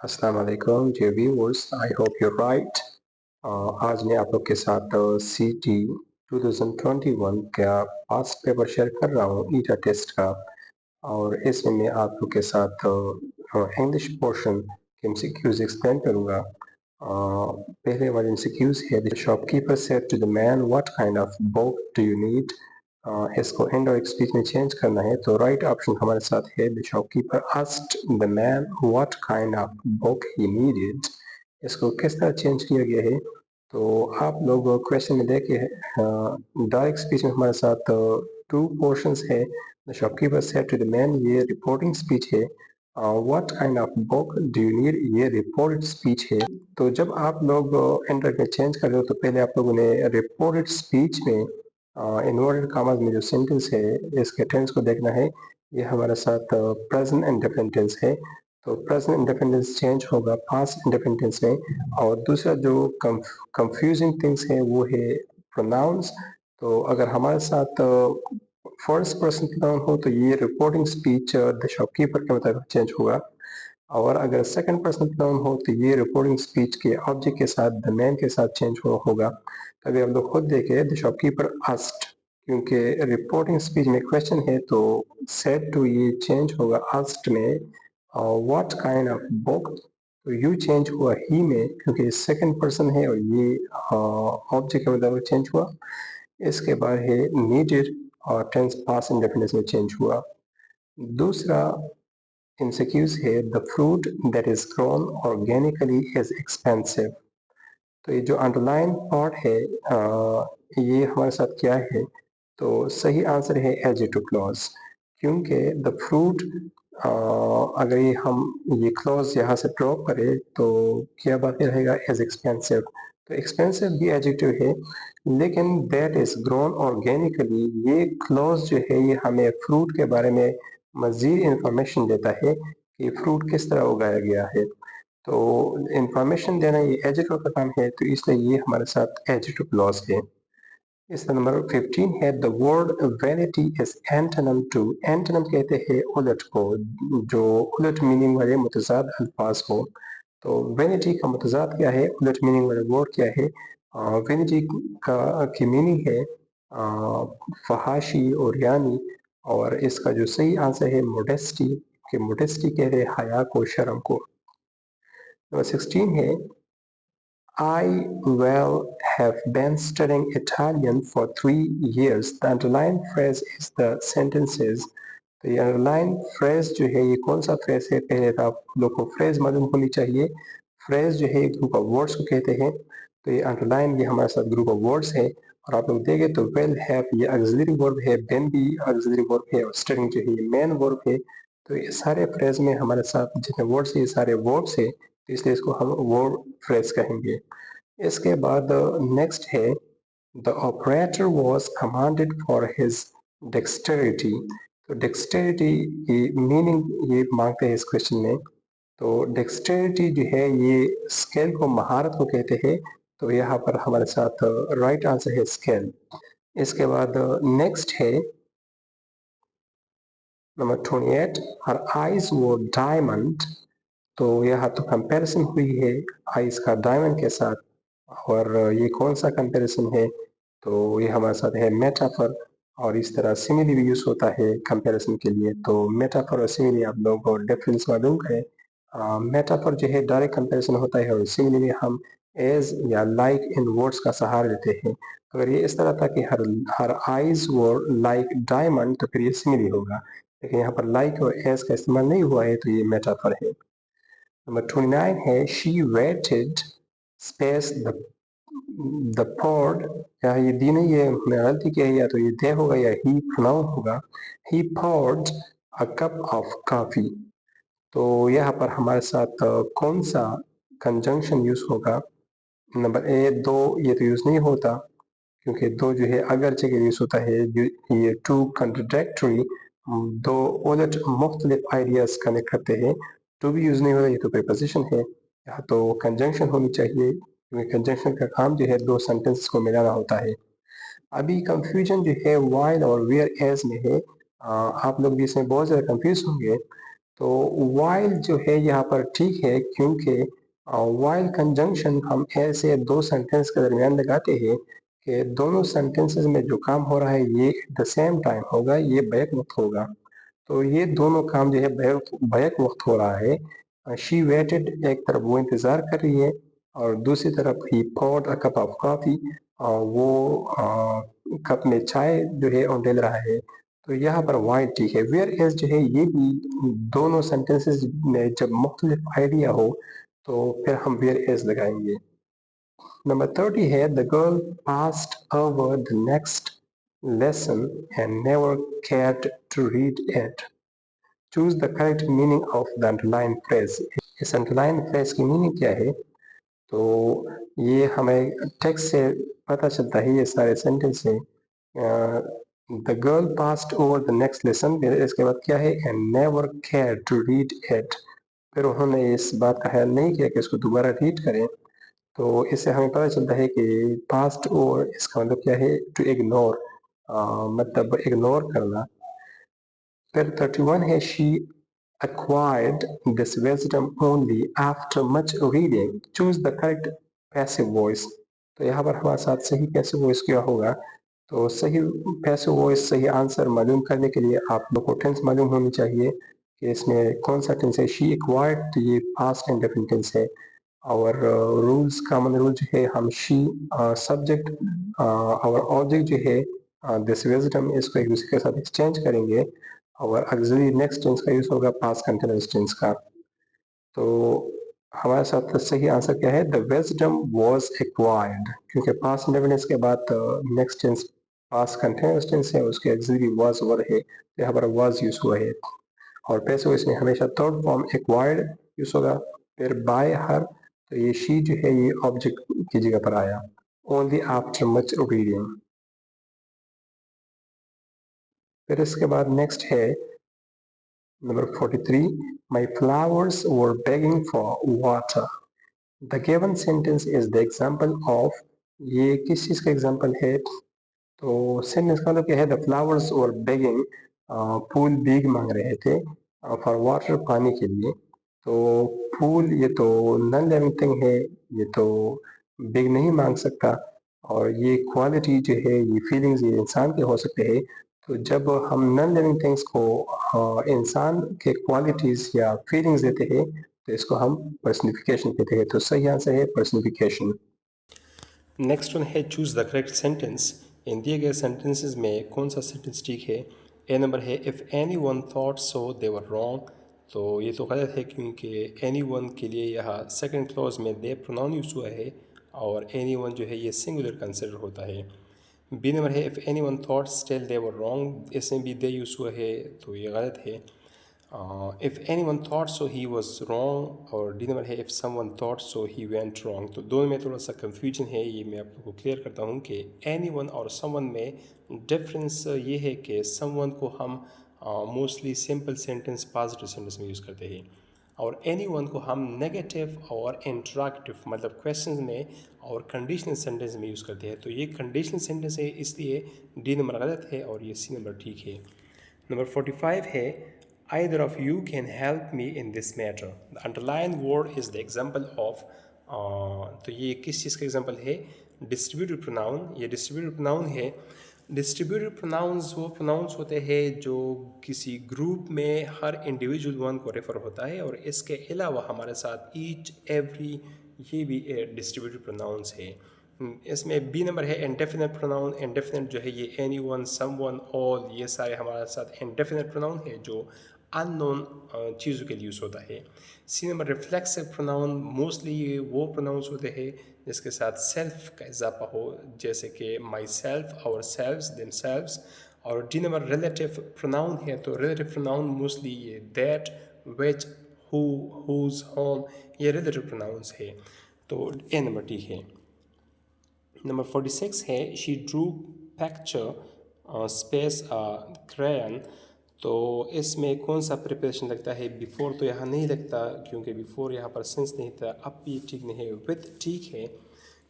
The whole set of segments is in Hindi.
अस्सलाम वालेकुम dear viewers, I hope you right. आज मैं आप लोग के साथ सीटी 2021 का पास्ट पेपर शेयर कर रहा हूँ ईटा टेस्ट का। और इसमें मैं आप लोग के साथ इंग्लिश पोर्शन के एमसीक्यूज एक्सप्लेन करूँगा। पहले वाले एमसीक्यूज है, the shopkeeper said to the man what kind of book do you need. इसको इनडायरेक्ट स्पीच में चेंज करना है तो राइट ऑप्शन हमारे साथ है, the shopkeeper asked the man what kind of book he needed. इसको किस तरह चेंज किया गया है तो आप लोग क्वेश्चन में देखे डायरेक्ट स्पीच में हमारे साथ टू पोर्शंस है। The shopkeeper said to the man, ये रिपोर्टिंग स्पीच है। What kind of book do you need, ये रिपोर्टेड स्पीच है। तो जब आप लोग इंटर में चेंज कर रहे हो तो पहले आप लोगों ने रिपोर्टेड स्पीच में इन्वर्टेड कॉमास में जो सेंटेंस है इसके टेंस को देखना है। ये हमारे साथ प्रेजेंट इंडेफिनिट टेंस है तो प्रेजेंट इंडेफिनिट टेंस चेंज होगा पास्ट इंडेफिनिट टेंस में। और दूसरा जो कंफ्यूजिंग थिंग्स है वो है प्रोनाउंस। तो अगर हमारे साथ फर्स्ट पर्सन प्रोनाउन हो तो ये रिपोर्टिंग स्पीच द शॉपकीपर के मुताबिक चेंज होगा। और अगर सेकंड पर्सन प्रोनाउन हो तो ये रिपोर्टिंग स्पीच के ऑब्जेक्ट के साथ द मैन के साथ चेंज होगा। अभी आप लोग खुद देखें, द शॉपकीपर आस्क्ड, क्योंकि रिपोर्टिंग स्पीच में क्वेश्चन है तो सेड टू ये चेंज होगा आस्क्ड में। व्हाट काइंड ऑफ बुक, तो यू चेंज हुआ ही में क्योंकि सेकंड पर्सन है और ये ऑब्जेक्ट के मुताबिक चेंज हुआ। इसके बाद है नीडेड और टेंस पास्ट इंडेफिनिट में चेंज हुआ। दूसरा इंसिक्यूज है, the fruit that is grown organically is expensive. तो ये जो अंडरलाइन पार्ट है ये हमारे साथ क्या है तो सही आंसर है एडजेक्टिव क्लॉज। क्योंकि द फ्रूट अगर ये हम ये क्लॉज यहाँ से ड्रॉप करें तो क्या बाकी रहेगा, एज एक्सपेंसिव। तो एक्सपेंसिव भी एडजेक्टिव है लेकिन दैट इज ग्रोन ऑर्गेनिकली ये क्लॉज जो है ये हमें फ्रूट के बारे में मजीद इंफॉर्मेशन देता है कि फ्रूट किस तरह उगाया गया है। तो इंफॉर्मेशन देना ये एडजेक्टिव का काम है तो इसलिए ये हमारे साथ एडजेक्टिव क्लॉज है। इसका नंबर 15 है, the word vanity is antonym to. Antonym कहते हैं उलट को, जो उलट मीनिंग वाले मुतजाद अल्फाज को। तो वैनिटी का मुतजाद क्या है, उलट मीनिंग वाला वर्ड क्या है। वैनिटी का की मीनिंग है फहाशी और यानी। और इसका जो सही आंसर है मोडेस्टी, कि मोडेस्टी कहते हैं हया को, शर्म को। नंबर 16 है, I will have been studying Italian for 3 years. The underlined phrase is the sentences. तो ये अंडरलाइन फ्रेज जो है ये कौन सा फ्रेज है, पहले तो आप लोग को फ्रेज मालूम होनी चाहिए। फ्रेज जो है ग्रुप ऑफ वर्ड्स को कहते हैं। तो ये अंडरलाइन ये हमारे साथ ग्रुप ऑफ वर्ड्स है। और आप लोग देखें तो वेल हैव ये ऑक्सिलरी वर्ब है, बेन भी ऑक्सिलरी वर्ब है और स्टडिंग जो है ये मेन वर्ब है। तो ये सारे फ्रेज में हमारे साथ जितने वर्ड्स है ये सारे वर्ड्स है तो इसलिए इसको हम वर्ड फ्रेज कहेंगे। इसके बाद नेक्स्ट है, the operator was commanded for his dexterity. तो डेक्सटेरिटी की मीनिंग ये मांगते हैं इस क्वेश्चन में। तो डेक्सटेरिटी जो है ये स्केल को, महारत को कहते हैं। तो यहाँ पर हमारे साथ राइट आंसर है स्केल। इसके बाद नेक्स्ट है नंबर 28, हर आईज वो डायमंड। तो यहाँ तो कंपैरिजन हुई है आइस का डायमंड के साथ। और ये कौन सा कंपैरिजन है तो ये हमारे साथ है मेटाफर। और इस तरह सिमिली भी यूज होता है कंपैरिजन के लिए। तो मेटाफर और सिमिली आप लोगों को डिफरेंस मालूम है। मेटाफर जो है डायरेक्ट कंपैरिजन होता है और सिमिली में हम एज या लाइक इन वर्ड्स का सहारा लेते हैं। अगर ये इस तरह था कि हर हर आइज वर लाइक डायमंड तो फिर ये सिमिली होगा। लेकिन यहाँ पर लाइक और एज का इस्तेमाल नहीं हुआ है तो ये मेटाफर है। नंबर 29 है, she weighted space the pod. या ये दी नहीं है, हमने गलती की है, या तो ये दे होगा या ही प्रोनाउन होगा। He poured a cup of coffee. तो यहाँ पर हमारे साथ कौन सा कंजंक्शन यूज होगा। नंबर ए, दो, ये तो यूज नहीं होता क्योंकि दो जो है अगर जगह यूज होता है। ये टू कंट्रोडक्टरी, दो उलट मुख्तलिफ आइडियाज कनेक्ट करते हैं। टू भी यूज नहीं होता, ये तो प्रीपोजिशन है। यहाँ तो कंजंक्शन होनी चाहिए क्योंकि कंजंक्शन का काम जो है दो सेंटेंस को मिलाना होता है। अभी कंफ्यूजन जो है वाइल और वेयर एज में है। आप लोग भी इसमें बहुत ज़्यादा कंफ्यूज होंगे। तो while जो है यहाँ पर ठीक है, क्योंकि while कंजंक्शन हम ऐसे दो सेंटेंस के दरमियान लगाते हैं कि दोनों सेंटेंसेस में जो काम हो रहा है ये एट द सेम टाइम होगा, ये बैक वक्त होगा। तो ये दोनों काम जो है बैक वक्त हो रहा है। शी वेटेड, एक तरफ वो इंतजार कर रही है और दूसरी तरफ ही poured a cup of coffee, वो कप में चाय जो है उंडेल रहा है। तो यहाँ पर वाइल ठीक है। वेयर एज जो है ये भी दोनों सेंटेंसेस में जब मुख्तलिफ आइडिया हो तो फिर हम वेयर एज लगाएंगे। नंबर 30 है the girl passed over the next lesson and never cared to read it. Choose the correct meaning of the underlined phrase. इस underlined phrase की मीनिंग क्या है? तो ये हमें टेक्स्ट से पता चलता है, ये सारे सेंटेंस है। The girl passed over the next lesson, फिर इसके बाद क्या है? And never care to read it. फिर उन्होंने इस बात का ख्याल नहीं किया कि इसको दोबारा रीड करें। तो इससे हमें पता चलता है कि पास्ट ओवर इसका मतलब क्या है? टू इग्नोर, मतलब इग्नोर करना। फिर 31 है she acquired this wisdom only after much reading. Choose the correct passive voice. तो यहाँ पर हमारे साथ सही passive voice क्या होगा? तो सही passive voice सही आंसर मालूम करने के लिए आप लोग को टेंस मालूम होनी चाहिए कि इसमें कौन सा टेंस है। शी acquired तो ये past indefinite टेंस है। और रूल्स, कॉमन रूल जो है, हम शी सब्जेक्ट और ऑब्जेक्ट जो है दिस विजडम, इसको एक दूसरे के साथ एक्सचेंज करेंगे और ऑक्सिलरी नेक्स्ट टेंस का यूज होगा पास्ट कंटिन्यूअस टेंस का। तो हमारे साथ सही आंसर क्या है? द विजडम वाज एक्वायर्ड, क्योंकि पास्ट इंडेफिनिट के बाद next tense past continuous tense है, उसके ऑक्सिलरी वाज वर्ड है, तो यहाँ पर वाज यूज हुआ है। और पैसिव वॉइस में हमेशा थर्ड फॉर्म एक्वायर्ड यूज होगा। फिर बाय हर, तो ये शी जो है ये ऑब्जेक्ट की जगह पर आया। Only after much reading. फिर इसके बाद नेक्स्ट है number 43, my flowers were begging for water. The given sentence is the example of, ये किस चीज का एग्जाम्पल है? तो सेंटेंस का मतलब क्या है? द फ्लावर्स और बेगिंग, फूल भीख मांग रहे थे फॉर वाटर, पानी के लिए। तो फूल ये तो नॉन लिविंग थिंग है, ये तो भीख नहीं मांग सकता। और ये क्वालिटी जो है, ये फीलिंग्स ये इंसान के हो सकते हैं। तो जब हम नॉन लिविंग थिंग्स को इंसान के क्वालिटीज या फीलिंग्स देते हैं तो इसको हम पर्सनिफिकेशन कहते हैं। तो सही आंसर है पर्सनिफिकेशन। नेक्स्ट वन है चूज़ द करेक्ट सेंटेंस। इन दिए गए सेंटेंसेस में कौन सा सेंटेंस ठीक है? ए नंबर है if any one thought so they were wrong. तो ये तो गलत है, क्योंकि एनी वन के लिए यहाँ सेकंड क्लॉज में दे प्रोनाउन यूज़ हुआ है और एनी वन जो है ये सिंगुलर कंसिडर होता है। बी नंबर है if any one thought still they were wrong, इसमें भी दे यूज़ हुआ है, तो ये गलत है। If any one thought so he was wrong, और डी नंबर है if some one thought so he went wrong. तो दोनों में थोड़ा सा कन्फ्यूजन है, ये मैं आप लोगों को क्लियर करता हूँ कि एनी वन और सम वन में डिफरेंस ये है कि सम वन को हम mostly simple sentence positive sentence में यूज़ करते हैं और एनी वन को हम नेगेटिव और इंटरैक्टिव मतलब क्वेश्चन में और कंडीशनल सेंटेंस में यूज़ करते हैं। तो ये कंडीशनल सेंटेंस है, इसलिए डी नंबर गलत है और ये सी नंबर ठीक है। नंबर 45 है either of you can help me in this matter. The underlined word is the example of, तो ये किस चीज़ का एग्जाम्पल है? Distributive pronoun. ये डिस्ट्रीब्यूटिव प्रोनाउन है। डिस्ट्रीब्यूटिव प्रोनाउंस वो प्रोनाउंस होते हैं जो किसी ग्रुप में हर इंडिविजुअल वन को रेफर होता है, और इसके अलावा हमारे साथ ईच एवरी ये भी डिस्ट्रीब्यूटिव प्रोनाउंस है। इसमें बी नंबर है इंडेफिनिट प्रोनाउन। इंडेफिनिट जो है ये एनी वन, सम वन, ऑल, ये सारे हमारे साथ इंडेफिनिट प्रोनाउन है जो अननोन चीज़ों के लिए यूज़ होता है। C number reflexive pronoun, mostly ये वो प्रोनाउंस होते हैं जिसके साथ सेल्फ का इजाफा हो, जैसे कि myself, ourselves, themselves. और डी नंबर रिलेटिव प्रोनाउन है, तो रिलेटिव प्रोनाउन मोस्टली ये that, which, who, whose, whom, ये रिलेटिव प्रोनाउंस है। तो ए नंबर ठीक है। नंबर 46 है she drew picture space crayon. तो इसमें कौन सा प्रिपरेशन लगता है? बिफोर तो यहाँ नहीं लगता, क्योंकि बिफोर यहाँ पर सेंस नहीं था। अब भी ठीक नहीं है। विथ ठीक है,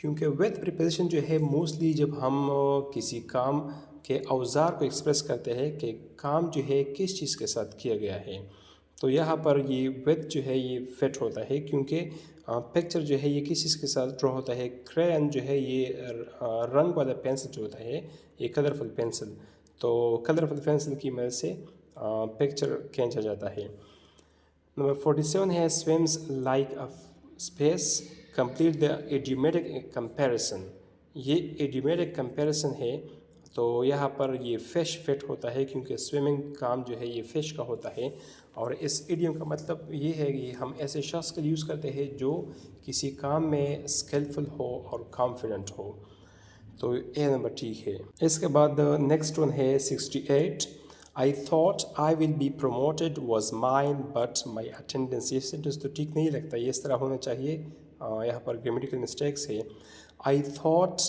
क्योंकि विथ प्रिपरेशन जो है मोस्टली जब हम किसी काम के औजार को एक्सप्रेस करते हैं कि काम जो है किस चीज़ के साथ किया गया है। तो यहाँ पर ये विद जो है ये फिट होता है क्योंकि पिक्चर जो है ये किस चीज़ के साथ ड्रॉ होता है। क्रेयन जो है ये रंग वाला पेंसिल जो होता है, ये कलरफुल पेंसिल, तो कलरफुल पेंसिल की मदद से पिक्चर खींचा जाता है। नंबर 47 है swims like a space, complete the idiomatic comparison. ये इडियोमेटिक कंपैरिजन है, तो यहाँ पर ये फ़िश फिट होता है क्योंकि स्विमिंग काम जो है ये फ़िश का होता है। और इस इडियम का मतलब ये है कि हम ऐसे शख्स के लिए यूज़ करते हैं जो किसी काम में स्किलफुल हो और कॉन्फिडेंट हो। तो ए नंबर ठीक है। इसके बाद नेक्स्ट वन है 68। I thought I will be promoted was mine but my attendance. ये सेंटेंस तो ठीक नहीं लगता, ये इस तरह होना चाहिए। यहाँ पर ग्रामेटिकल मिस्टेक्स है। I thought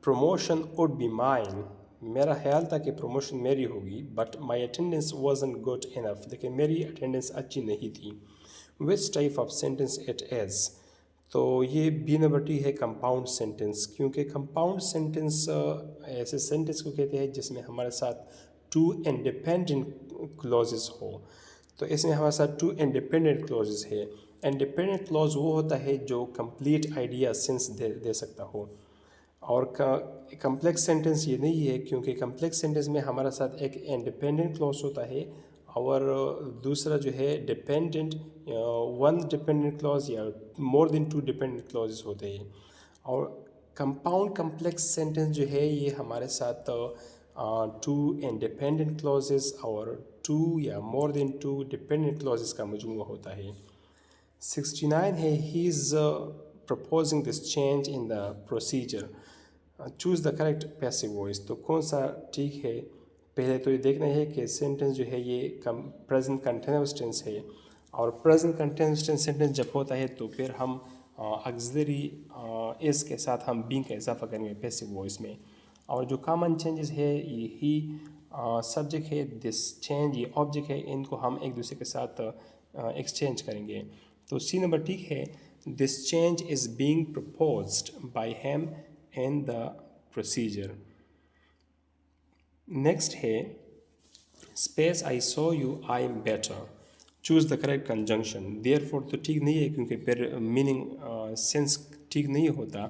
promotion would be mine, मेरा ख्याल था कि प्रमोशन मेरी होगी, but my attendance वॉजन good enough, लेकिन मेरी अटेंडेंस अच्छी नहीं थी। Which type of sentence it is, तो ये बी नंबर टी है कंपाउंड सेंटेंस, क्योंकि कंपाउंड सेंटेंस ऐसे सेंटेंस को कहते हैं जिसमें हमारे साथ टू इंडिपेंडेंट क्लॉजेस हो। तो इसमें हमारे साथ टू इंडिपेंडेंट क्लॉजेस है। इंडिपेंडेंट क्लॉज वो होता है जो कंप्लीट आइडिया सेंस दे सकता हो। और कम्प्लेक्स सेंटेंस ये नहीं है, क्योंकि कम्प्लेक्स सेंटेंस में हमारा साथ एक इंडिपेंडेंट क्लॉज होता है और दूसरा जो है डिपेंडेंट, वन डिपेंडेंट क्लॉज या more than two dependent clauses होते हैं। और कंपाउंड कम्प्लेक्स सेंटेंस जो है ये हमारे साथ टू इंडिपेंडेंट क्लॉजेस और टू या more than two dependent clauses का मजमूआ होता है। 69 है he is proposing this change in the procedure, choose the correct passive voice. तो कौन सा ठीक है, पहले तो ये देखना है कि सेंटेंस जो है ये प्रेजेंट कंटिन्यूअस टेंस है, और प्रेजेंट कंटिन्यूअस टेंस सेंटेंस जब होता है तो फिर हम ऑक्सिलरी इस के साथ हम बीइंग का इजाफा करेंगे पैसिव वॉइस में। और जो कॉमन चेंजेस है ये ही सब्जेक्ट है, दिस चेंज ये ऑब्जेक्ट है, इनको हम एक दूसरे के साथ एक्सचेंज करेंगे। तो सी नंबर ठीक है, this change is being proposed by him in the procedure. Next है space I so you I am better, choose the correct conjunction. Therefore तो ठीक नहीं है क्योंकि फिर मीनिंग सेंस ठीक नहीं होता।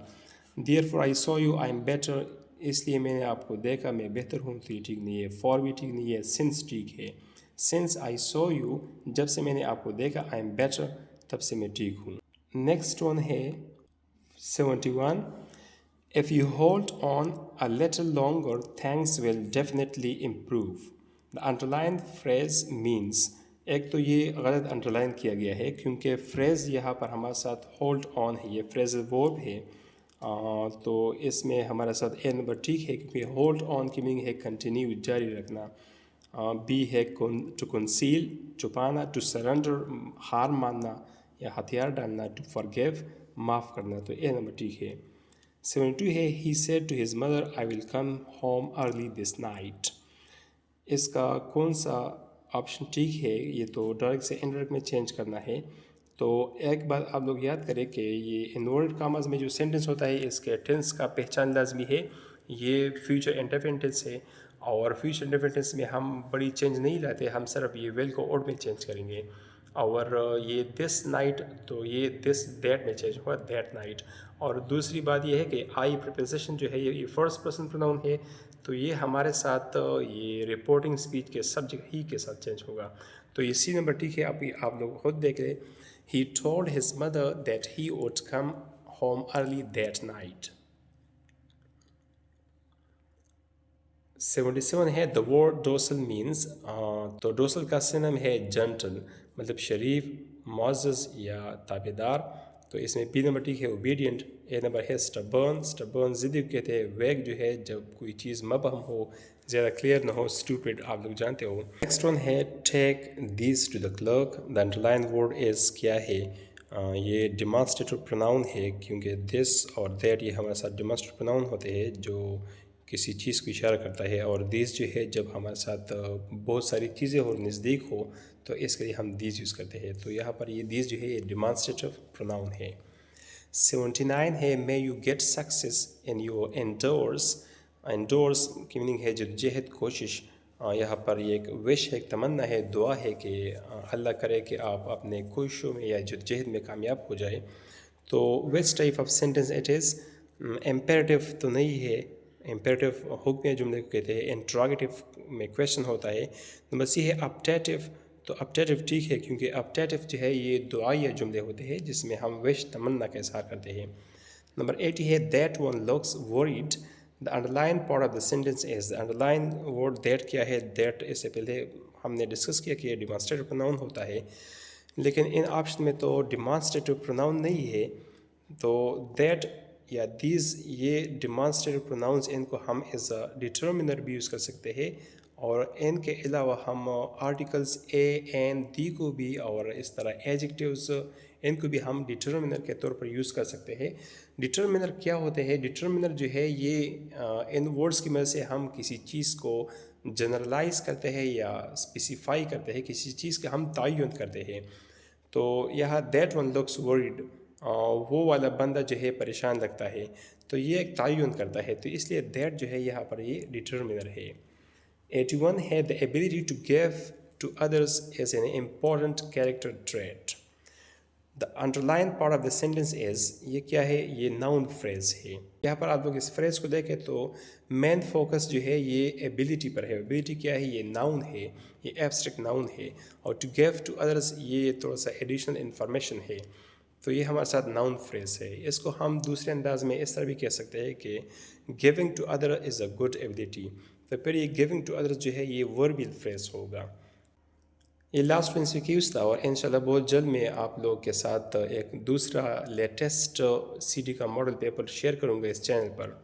Therefore I so you I am better, इसलिए मैंने आपको देखा मैं बेहतर हूँ, तो ये ठीक नहीं है। फॉर भी ठीक नहीं है, सिंस ठीक है। सिंस आई सो यू, जब से मैंने आपको देखा, आई एम बेटर, तब से मैं ठीक हूँ। नेक्स्ट वन है 71। If you hold on a little longer, things will definitely improve. The underlined phrase means, एक तो ये गलत अंडरलाइन किया गया है क्योंकि फ्रेज़ यहाँ पर हमारे साथ होल्ड ऑन है, ये फ्रेजल वर्ब है। तो इसमें हमारे साथ ए नंबर ठीक है क्योंकि होल्ड ऑन की मीनिंग है कंटिन्यू, जारी रखना। बी है टू कंसील, छुपाना, टू सरेंडर, हार मानना या हथियार डालना, टू फॉरगिव, माफ़ करना। तो ए नंबर ठीक है। 72 है he said to his mother I will come home early this night. इसका कौन सा ऑप्शन ठीक है, ये तो डायरेक्ट से इनडायरेक्ट में चेंज करना है। तो एक बात आप लोग याद करें कि ये इन्वर्टेड कॉमास में जो सेंटेंस होता है इसके टेंस का पहचान लाजमी है, ये फ्यूचर इंडेफिनिट टेंस है। और फ्यूचर इंडेफिनिट टेंस में हम बड़ी चेंज नहीं लाते, हम सिर्फ ये विल को ओड में चेंज करेंगे। और ये दिस नाइट, तो ये दिस दैट में चेंज हुआ, दैट नाइट। और दूसरी बात ये है कि आई प्रिपोजिशन जो है ये फर्स्ट पर्सन प्रोनाउन है, तो ये हमारे साथ ये रिपोर्टिंग स्पीच के सब्जेक्ट ही के साथ चेंज होगा। तो ये सी नंबर ठीक है, आप लोग खुद देख रहे। He told his mother that he would come home early that night. 77 है द वर्ड डोसल मीन्स, तो डोसल का सिनम है जेंटल, मतलब शरीफ, मोअज़्ज़ज़ या ताबेदार। तो इसमें बी नंबर ठीक है ओबीडियंट। ए नंबर है स्टबर्न, स्टबर्न ज़िद्दी कहते हैं। वेग जो है जब कोई चीज़ मबहम हो, ज़्यादा क्लियर ना हो, स्टूपिड आप लोग जानते हो। नेक्स्ट वन है take this to the clerk. The underline word is क्या है, ये डिमॉन्स्ट्रेटिव प्रोनाउन है क्योंकि दिस और दैट ये हमारे साथ डिमॉन्स्ट्रेटिव प्रोनाउन होते हैं जो किसी चीज़ को इशारा करता है। और दिस जो है जब हमारे साथ बहुत सारी चीज़ें हो, नज़दीक हो, तो इसके लिए हम दिस यूज़ करते हैं। तो यहाँ पर ये दिस जो है ये डिमॉन्स्ट्रेटिव प्रोनाउन है। 79 है may you get success in your endorse. Endorse की मीनिंग है जद्दोजहद, कोशिश। यहाँ पर ये एक विश है, एक तमन्ना है, दुआ है कि अल्लाह करे कि आप अपने कोशिशों में या जद्दोजहद में कामयाब हो जाए। तो which type of sentence it is? Imperative तो नहीं है, इम्पेरेटिव हुक्म जुमले को कहते हैं, इंट्रोगेटिव में क्वेश्चन होता है। नंबर सी है अपटेटिव। तो अपटेटिव ठीक है, क्योंकि अपटेटिव जो है ये दुआया जुमले होते हैं जिसमें हम विश तमन्ना का इजहार करते हैं। नंबर 80 है that one looks worried. The underline part of the sentence is, the underline word that क्या है? दैट इससे पहले हमने डिस्कस किया कि ये डिमॉन्स्ट्रेटिव प्रोनाउन होता है, लेकिन इन ऑप्शन में तो डिमॉन्स्ट्रेटिव प्रोनाउन नहीं है। तो दैट या दीज ये डिमॉन्स्ट्रेटिव प्रोनाउंस, इनको हम एज अ डिटर्मिनर भी यूज़ कर सकते हैं, और इनके अलावा हम आर्टिकल्स ए एन दी को भी, और इस तरह एडजेक्टिव्स, इनको भी हम डिटर्मिनर के तौर पर यूज़ कर सकते हैं। डिटर्मिनर क्या होते हैं? डिटर्मिनर जो है ये इन वर्ड्स की मदद से हम किसी चीज़ को जनरलाइज करते हैं या स्पेसिफाई करते हैं, किसी चीज़ का हम तयन करते हैं। तो यहाँ दैट वन लुक्स वरीड, वो वाला बंदा जो है परेशान लगता है, तो ये एक तयन करता है, तो इसलिए दैट जो है यहाँ पर ये डिटर्मिनर है। 81 है the ability to give to others is an important character trait. The underline part of the sentence is, ये क्या है? ये नाउन फ्रेज है। यहाँ पर आप लोग इस फ्रेज को देखें तो मेन फोकस जो है ये एबिलिटी पर है। एबिलिटी क्या है? ये नाउन है, ये एब्स्ट्रैक्ट नाउन है, और टू गिव टू अदर्स ये थोड़ा सा एडिशनल इंफॉर्मेशन है, तो ये हमारे साथ नाउन फ्रेज है। इसको हम दूसरे अंदाज में इस तरह भी कह सकते हैं कि giving to other is a good ability. तो फिर ये गिविंग टू अदर्स जो है ये वर्बल फ्रेज होगा। ये लास्ट MCQs था, और इंशाल्लाह बहुत जल्द मैं आप लोगों के साथ एक दूसरा लेटेस्ट CD का मॉडल पेपर शेयर करूँगा इस चैनल पर।